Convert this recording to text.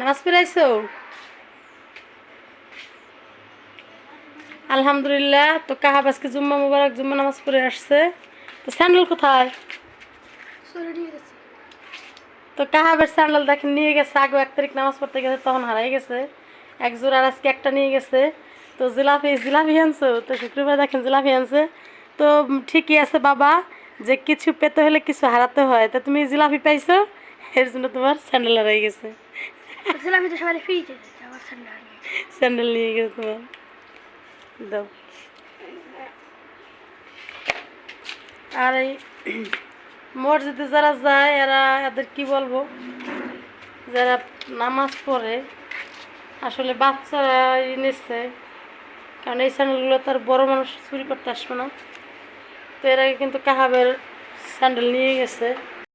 নামাজ পড়াইছো? আলহামদুলিল্লাহ। তো কাহাব আজকে জুম্মা মুবারক, জুম্মা নামাজ পড়ে আসছে। তো স্যান্ডেল কোথায়? তো কাহাবের স্যান্ডেল দেখেন নিয়ে গেছে, আগে 1 তারিখ নামাজ পড়তে গেছে তখন হারাই গেছে এক জোড়, আর আজকে একটা নিয়ে গেছে। তো জিলাপি আনছো, তো শুক্রবার দেখেন জিলাপি আনছে। তো ঠিকই আছে বাবা, যে কিছু পেতে হলে কিছু হারাতে হয়। তা তুমি জিলাপি পাইছো, এর জন্য তোমার স্যান্ডেল হারাই গেছে। স্যান্ডেল নিয়ে গেছে তোমার। দাও। আর এই মসজিদে যারা যায় এরা, এদের কি বলবো, যারা নামাজ পড়ে আসলে বাচ্চারা নিচ্ছে, কারণ এই স্যান্ডেলগুলো তার বড় মানুষ চুরি করতে আসবে না। তো এর আগে কিন্তু কাহাবের স্যান্ডেল নিয়ে গেছে।